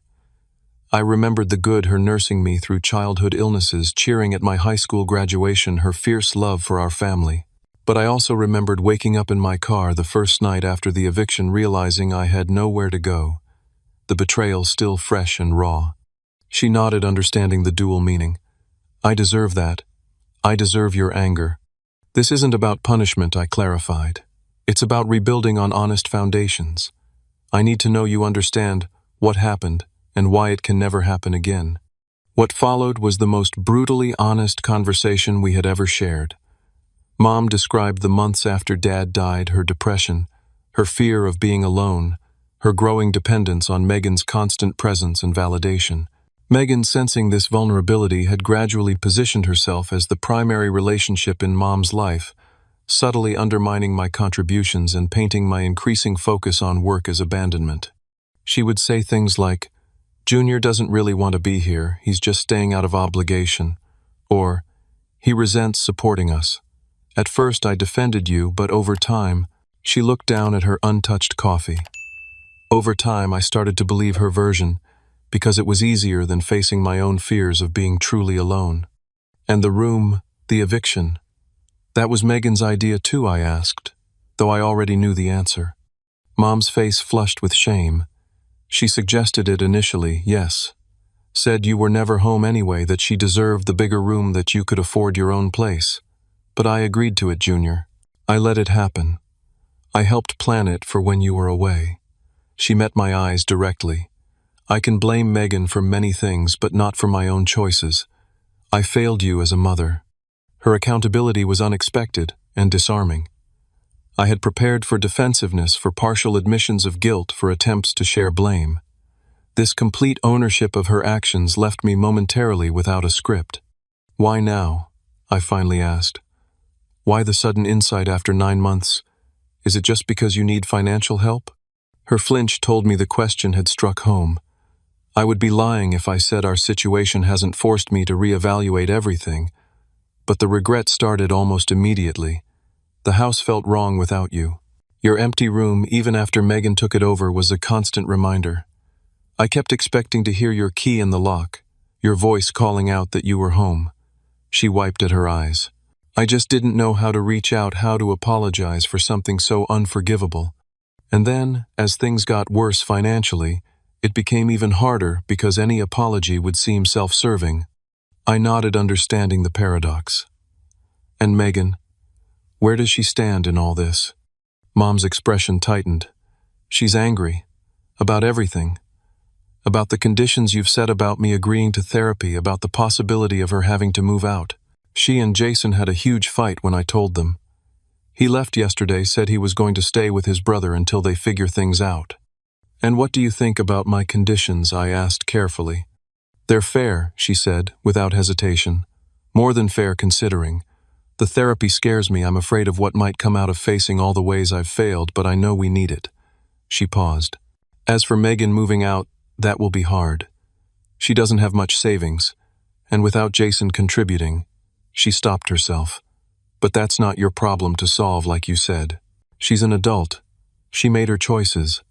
I remembered the good her nursing me through childhood illnesses, cheering at my high school graduation, her fierce love for our family. But I also remembered waking up in my car the first night after the eviction, realizing I had nowhere to go, the betrayal still fresh and raw. She nodded, understanding the dual meaning. I deserve that. I deserve your anger. This isn't about punishment, I clarified. It's about rebuilding on honest foundations. I need to know you understand what happened and why it can never happen again. What followed was the most brutally honest conversation we had ever shared. Mom described the months after Dad died, her depression, her fear of being alone, her growing dependence on Megan's constant presence and validation. Megan, sensing this vulnerability, had gradually positioned herself as the primary relationship in Mom's life, subtly undermining my contributions and painting my increasing focus on work as abandonment. She would say things like, "Junior doesn't really want to be here, he's just staying out of obligation," or, "He resents supporting us. At first I defended you, but over time," she looked down at her untouched coffee. "Over time I started to believe her version, because it was easier than facing my own fears of being truly alone." "And the room, the eviction, that was Megan's idea too?" I asked, though I already knew the answer. Mom's face flushed with shame. She suggested it initially, yes. Said you were never home anyway, that she deserved the bigger room, that you could afford your own place. But I agreed to it, Junior. I let it happen. I helped plan it for when you were away. She met my eyes directly. I can blame Megan for many things, but not for my own choices. I failed you as a mother. Her accountability was unexpected and disarming. I had prepared for defensiveness, for partial admissions of guilt, for attempts to share blame. This complete ownership of her actions left me momentarily without a script. "Why now?" I finally asked. "Why the sudden insight after 9 months? Is it just because you need financial help?" Her flinch told me the question had struck home. I would be lying if I said our situation hasn't forced me to reevaluate everything, but the regret started almost immediately. The house felt wrong without you. Your empty room, even after Megan took it over, was a constant reminder. I kept expecting to hear your key in the lock, your voice calling out that you were home. She wiped at her eyes. I just didn't know how to reach out, how to apologize for something so unforgivable. And then, as things got worse financially, it became even harder because any apology would seem self-serving. I nodded, understanding the paradox. "And Megan, where does she stand in all this?" Mom's expression tightened. "She's angry. About everything. About the conditions you've set, about me agreeing to therapy, about the possibility of her having to move out. She and Jason had a huge fight when I told them. He left yesterday, said he was going to stay with his brother until they figure things out." "And what do you think about my conditions?" I asked carefully. "They're fair," she said, without hesitation. "More than fair, considering. The therapy scares me. I'm afraid of what might come out of facing all the ways I've failed, but I know we need it." She paused. "As for Megan moving out, that will be hard. She doesn't have much savings, and without Jason contributing," she stopped herself. "But that's not your problem to solve, like you said. She's an adult. She made her choices."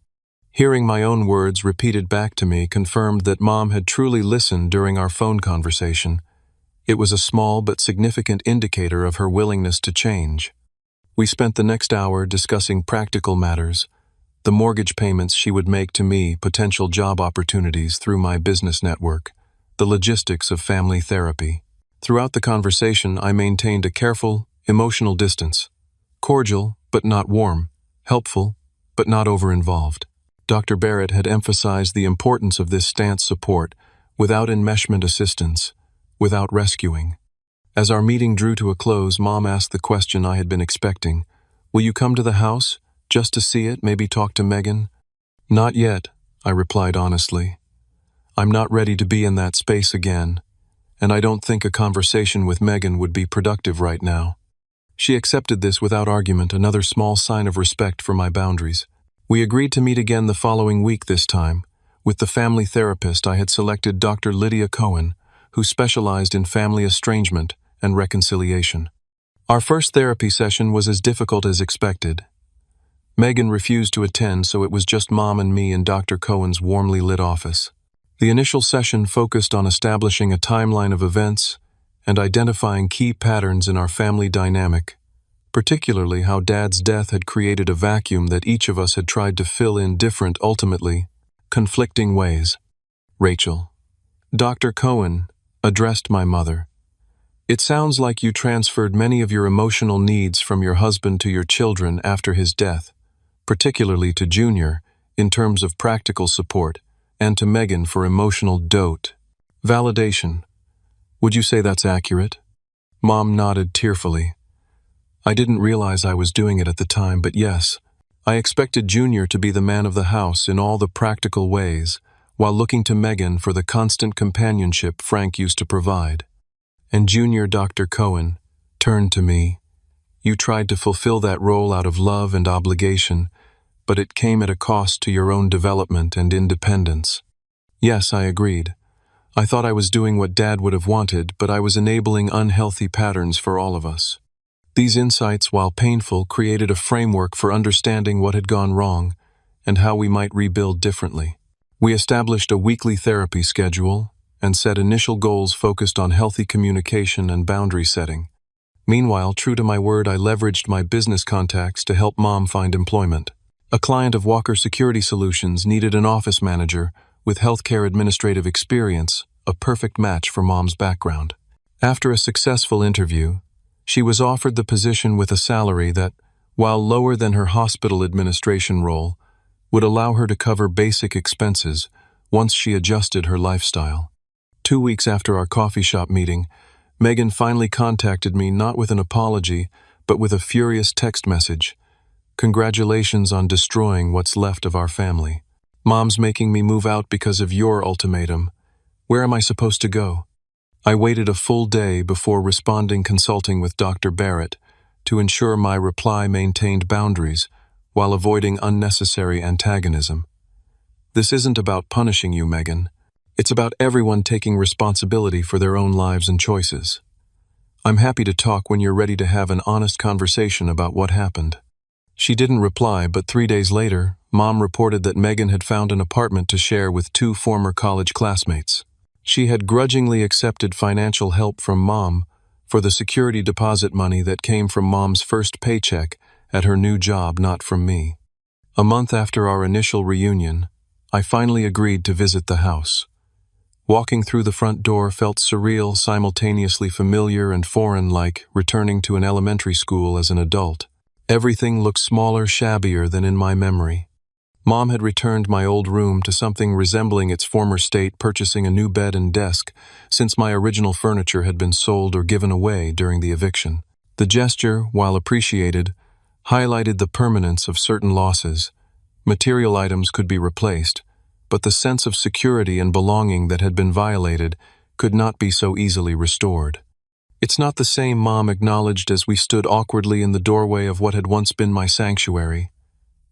Hearing my own words repeated back to me confirmed that Mom had truly listened during our phone conversation. It was a small but significant indicator of her willingness to change. We spent the next hour discussing practical matters, the mortgage payments she would make to me, potential job opportunities through my business network, the logistics of family therapy. Throughout the conversation, I maintained a careful, emotional distance. Cordial, but not warm. Helpful, but not over-involved. Dr. Barrett had emphasized the importance of this stance: support, without enmeshment, assistance, without rescuing. As our meeting drew to a close, Mom asked the question I had been expecting. "Will you come to the house, just to see it, maybe talk to Megan?" "Not yet," I replied honestly. "I'm not ready to be in that space again, and I don't think a conversation with Megan would be productive right now." She accepted this without argument, another small sign of respect for my boundaries. We agreed to meet again the following week, this time, With the family therapist, I had selected Dr. Lydia Cohen, who specialized in family estrangement and reconciliation. Our first therapy session was as difficult as expected. Megan refused to attend, so it was just Mom and me in Dr. Cohen's warmly lit office. The initial session focused on establishing a timeline of events and identifying key patterns in our family dynamic, particularly how Dad's death had created a vacuum that each of us had tried to fill in different, ultimately conflicting ways. Rachel. Dr. Cohen addressed my mother. It sounds like you transferred many of your emotional needs from your husband to your children after his death, particularly to Junior, in terms of practical support, and to Megan for emotional dote. Validation. Would you say that's accurate? Mom nodded tearfully. I didn't realize I was doing it at the time, but yes, I expected Junior to be the man of the house in all the practical ways, while looking to Megan for the constant companionship Frank used to provide. And Junior, Dr. Cohen, turned to me. You tried to fulfill that role out of love and obligation, but it came at a cost to your own development and independence. Yes, I agreed. I thought I was doing what Dad would have wanted, but I was enabling unhealthy patterns for all of us. These insights, while painful, created a framework for understanding what had gone wrong and how we might rebuild differently. We established a weekly therapy schedule and set initial goals focused on healthy communication and boundary setting. Meanwhile, true to my word, I leveraged my business contacts to help Mom find employment. A client of Walker Security Solutions needed an office manager with healthcare administrative experience, a perfect match for Mom's background. After a successful interview, she was offered the position with a salary that, while lower than her hospital administration role, would allow her to cover basic expenses once she adjusted her lifestyle. 2 weeks after our coffee shop meeting, Megan finally contacted me not with an apology, but with a furious text message. Congratulations on destroying what's left of our family. Mom's making me move out because of your ultimatum. Where am I supposed to go? I waited a full day before responding, consulting with Dr. Barrett to ensure my reply maintained boundaries while avoiding unnecessary antagonism. This isn't about punishing you, Megan. It's about everyone taking responsibility for their own lives and choices. I'm happy to talk when you're ready to have an honest conversation about what happened. She didn't reply, but 3 days later, Mom reported that Megan had found an apartment to share with 2 former college classmates. She had grudgingly accepted financial help from Mom for the security deposit money that came from Mom's first paycheck at her new job, not from me. A month after our initial reunion, I finally agreed to visit the house. Walking through the front door felt surreal, simultaneously familiar and foreign, like returning to an elementary school as an adult. Everything looked smaller, shabbier than in my memory. Mom had returned my old room to something resembling its former state, purchasing a new bed and desk, since my original furniture had been sold or given away during the eviction. The gesture, while appreciated, highlighted the permanence of certain losses. Material items could be replaced, but the sense of security and belonging that had been violated could not be so easily restored. It's not the same, Mom acknowledged as we stood awkwardly in the doorway of what had once been my sanctuary.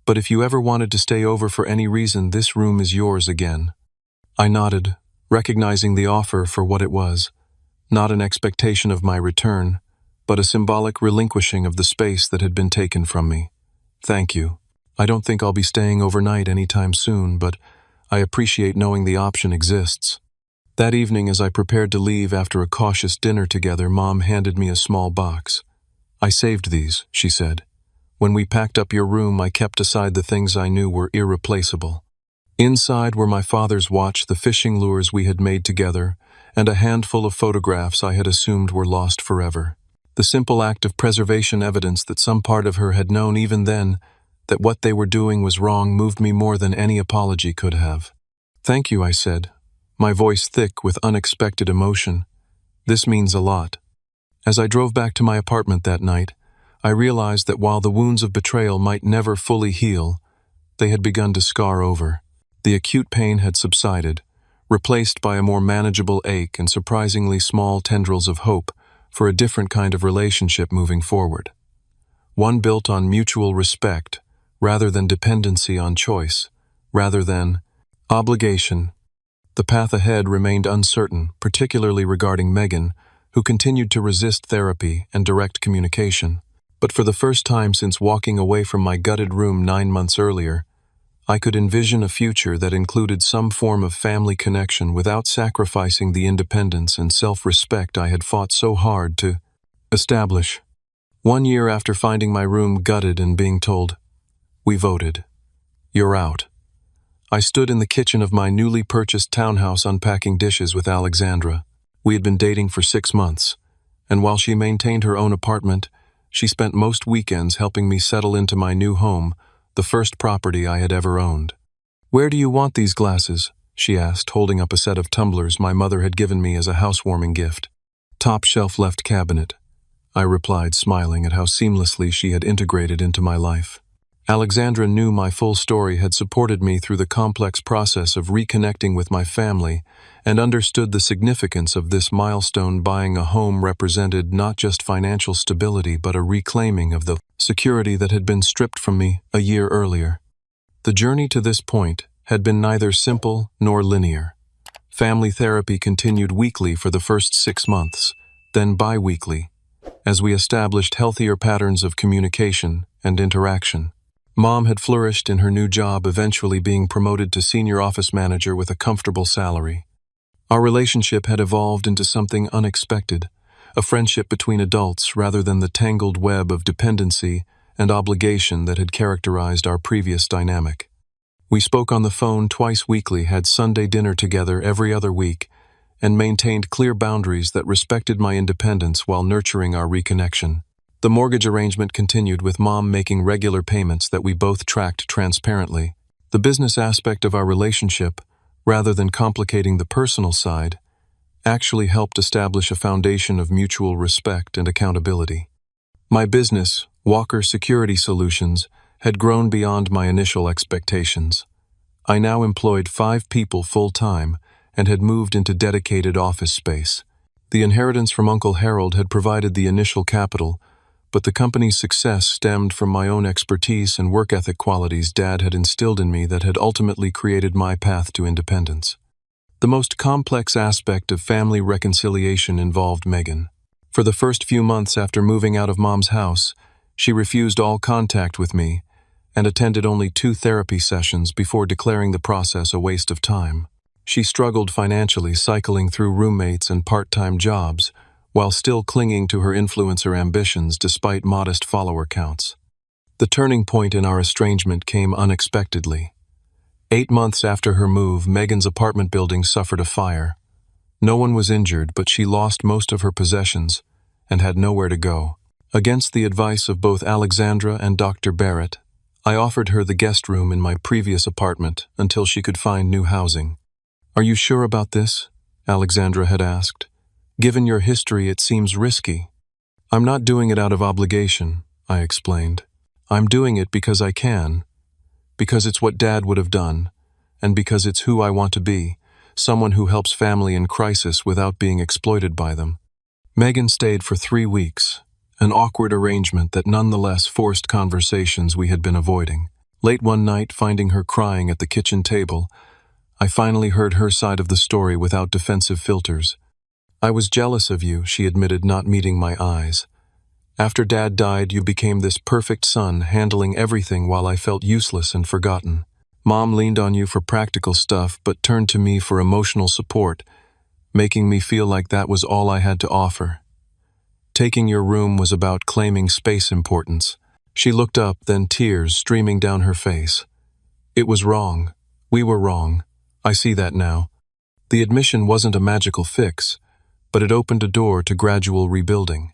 But if you ever wanted to stay over for any reason, this room is yours again. I nodded, recognizing the offer for what it was, not an expectation of my return, but a symbolic relinquishing of the space that had been taken from me. Thank you. I don't think I'll be staying overnight anytime soon, but I appreciate knowing the option exists. That evening, as I prepared to leave after a cautious dinner together, Mom handed me a small box. I saved these, she said. When we packed up your room, I kept aside the things I knew were irreplaceable. Inside were my father's watch, the fishing lures we had made together, and a handful of photographs I had assumed were lost forever. The simple act of preservation, evidence that some part of her had known even then that what they were doing was wrong, moved me more than any apology could have. Thank you, I said, my voice thick with unexpected emotion. This means a lot. As I drove back to my apartment that night, I realized that while the wounds of betrayal might never fully heal, they had begun to scar over. The acute pain had subsided, replaced by a more manageable ache and surprisingly small tendrils of hope for a different kind of relationship moving forward. One built on mutual respect, rather than dependency on choice, rather than Obligation. The path ahead remained uncertain, particularly regarding Megan, who continued to resist therapy and direct communication. But for the first time since walking away from my gutted room 9 months earlier, I could envision a future that included some form of family connection without sacrificing the independence and self-respect I had fought so hard to establish. 1 year after finding my room gutted and being told, "We voted. You're out," I stood in the kitchen of my newly purchased townhouse unpacking dishes with Alexandra. We had been dating for 6 months, and while she maintained her own apartment, she spent most weekends helping me settle into my new home, the first property I had ever owned. "Where do you want these glasses?" she asked, holding up a set of tumblers my mother had given me as a housewarming gift. "Top shelf left cabinet," I replied, smiling at how seamlessly she had integrated into my life. Alexandra knew my full story had supported me through the complex process of reconnecting with my family and understood the significance of this milestone. Buying a home represented not just financial stability but a reclaiming of the security that had been stripped from me a year earlier. The journey to this point had been neither simple nor linear. Family therapy continued weekly for the first 6 months, then bi-weekly, as we established healthier patterns of communication and interaction. Mom had flourished in her new job, eventually being promoted to senior office manager with a comfortable salary. Our relationship had evolved into something unexpected, a friendship between adults rather than the tangled web of dependency and obligation that had characterized our previous dynamic. We spoke on the phone twice weekly, had Sunday dinner together every other week, and maintained clear boundaries that respected my independence while nurturing our reconnection. The mortgage arrangement continued, with Mom making regular payments that we both tracked transparently. The business aspect of our relationship, rather than complicating the personal side, actually helped establish a foundation of mutual respect and accountability. My business, Walker Security Solutions, had grown beyond my initial expectations. I now employed 5 people full-time and had moved into dedicated office space. The inheritance from Uncle Harold had provided the initial capital, but the company's success stemmed from my own expertise and work ethic qualities Dad had instilled in me that had ultimately created my path to independence. The most complex aspect of family reconciliation involved Megan. For the first few months after moving out of Mom's house, she refused all contact with me and attended only 2 therapy sessions before declaring the process a waste of time. She struggled financially, cycling through roommates and part-time jobs, while still clinging to her influencer ambitions despite modest follower counts. The turning point in our estrangement came unexpectedly. 8 months after her move, Megan's apartment building suffered a fire. No one was injured, but she lost most of her possessions and had nowhere to go. Against the advice of both Alexandra and Dr. Barrett, I offered her the guest room in my previous apartment until she could find new housing. "Are you sure about this?" Alexandra had asked. "Given your history, it seems risky." "I'm not doing it out of obligation," I explained. "I'm doing it because I can, because it's what Dad would have done, and because it's who I want to be, someone who helps family in crisis without being exploited by them." Megan stayed for 3 weeks, an awkward arrangement that nonetheless forced conversations we had been avoiding. Late one night, finding her crying at the kitchen table, I finally heard her side of the story without defensive filters. "I was jealous of you," she admitted, not meeting my eyes. "After Dad died, you became this perfect son, handling everything while I felt useless and forgotten. Mom leaned on you for practical stuff, but turned to me for emotional support, making me feel like that was all I had to offer. Taking your room was about claiming space importance." She looked up, then tears streaming down her face. "It was wrong. We were wrong. I see that now." The admission wasn't a magical fix, but it opened a door to gradual rebuilding.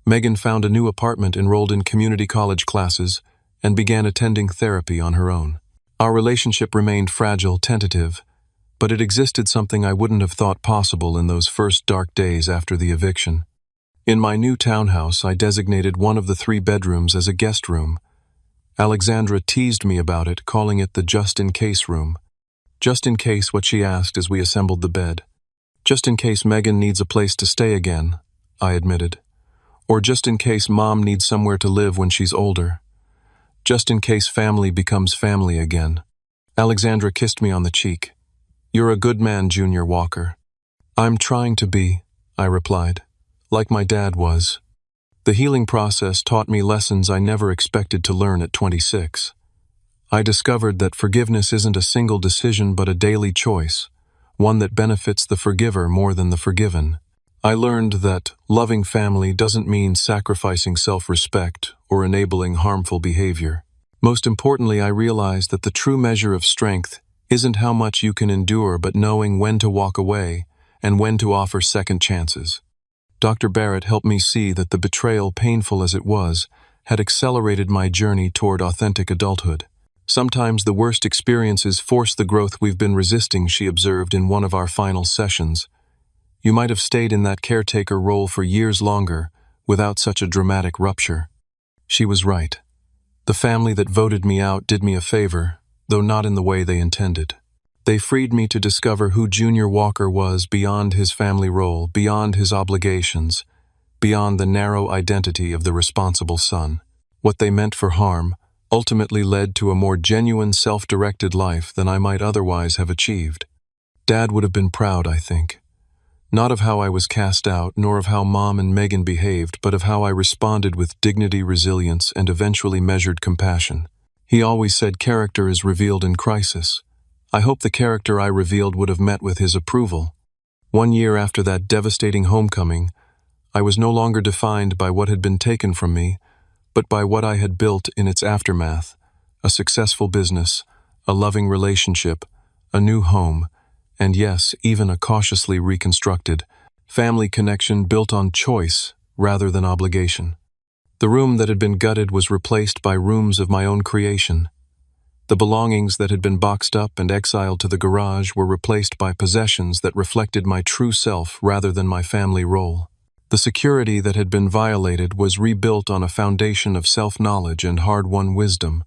Megan found a new apartment, enrolled in community college classes, and began attending therapy on her own. Our relationship remained fragile, tentative, but it existed, something I wouldn't have thought possible in those first dark days after the eviction. In my new townhouse, I designated one of the 3 bedrooms as a guest room. Alexandra teased me about it, calling it the just-in-case room. Just in case, what she asked as we assembled the bed. "Just in case Megan needs a place to stay again," I admitted. "Or just in case Mom needs somewhere to live when she's older. Just in case family becomes family again." Alexandra kissed me on the cheek. "You're a good man, Junior Walker." "I'm trying to be," I replied, like my dad was. The healing process taught me lessons I never expected to learn at 26. I discovered that forgiveness isn't a single decision but a daily choice, one that benefits the forgiver more than the forgiven. I learned that loving family doesn't mean sacrificing self-respect or enabling harmful behavior. Most importantly, I realized that the true measure of strength isn't how much you can endure but knowing when to walk away and when to offer second chances. Dr. Barrett helped me see that the betrayal, painful as it was, had accelerated my journey toward authentic adulthood. "Sometimes the worst experiences force the growth we've been resisting," she observed in one of our final sessions. "You might have stayed in that caretaker role for years longer without such a dramatic rupture." She was right. The family that voted me out did me a favor, though not in the way they intended. They freed me to discover who Junior Walker was beyond his family role, beyond his obligations, beyond the narrow identity of the responsible son. What they meant for harm ultimately led to a more genuine, self-directed life than I might otherwise have achieved. Dad would have been proud, I think. Not of how I was cast out, nor of how Mom and Megan behaved, but of how I responded with dignity, resilience, and eventually measured compassion. He always said character is revealed in crisis. I hope the character I revealed would have met with his approval. 1 year after that devastating homecoming, I was no longer defined by what had been taken from me, but by what I had built in its aftermath: a successful business, a loving relationship, a new home, and yes, even a cautiously reconstructed family connection built on choice rather than obligation. The room that had been gutted was replaced by rooms of my own creation. The belongings that had been boxed up and exiled to the garage were replaced by possessions that reflected my true self rather than my family role. The security that had been violated was rebuilt on a foundation of self-knowledge and hard-won wisdom.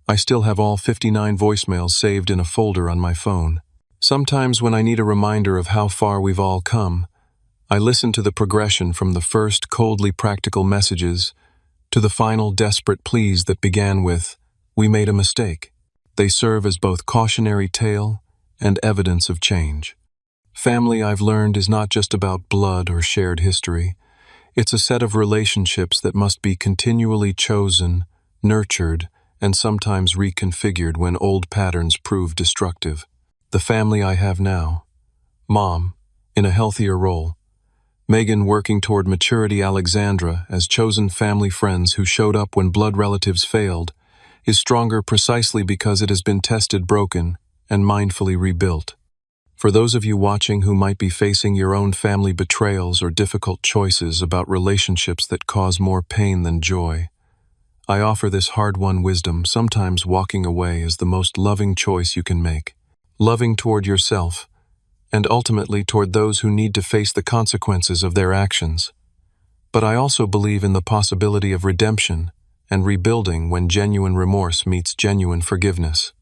I still have all 59 voicemails saved in a folder on my phone. Sometimes when I need a reminder of how far we've all come, I listen to the progression from the first coldly practical messages to the final desperate pleas that began with, "We made a mistake." They serve as both cautionary tale and evidence of change. Family, I've learned, is not just about blood or shared history. It's a set of relationships that must be continually chosen, nurtured, and sometimes reconfigured when old patterns prove destructive. The family I have now: Mom, in a healthier role; Megan working toward maturity; Alexandra as chosen family friends who showed up when blood relatives failed, is stronger precisely because it has been tested, broken, and mindfully rebuilt. For those of you watching who might be facing your own family betrayals or difficult choices about relationships that cause more pain than joy, I offer this hard-won wisdom: sometimes walking away is the most loving choice you can make. Loving toward yourself, and ultimately toward those who need to face the consequences of their actions. But I also believe in the possibility of redemption and rebuilding when genuine remorse meets genuine forgiveness.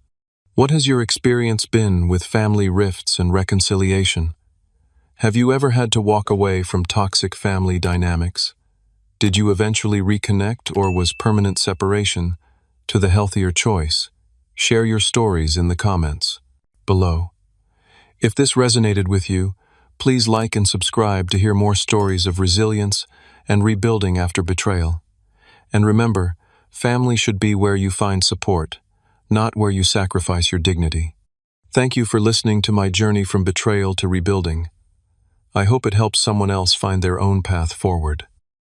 What has your experience been with family rifts and reconciliation? Have you ever had to walk away from toxic family dynamics? Did you eventually reconnect, or was permanent separation to the healthier choice? Share your stories in the comments below. If this resonated with you, please like and subscribe to hear more stories of resilience and rebuilding after betrayal. And remember, family should be where you find support, not where you sacrifice your dignity. Thank you for listening to my journey from betrayal to rebuilding. I hope it helps someone else find their own path forward.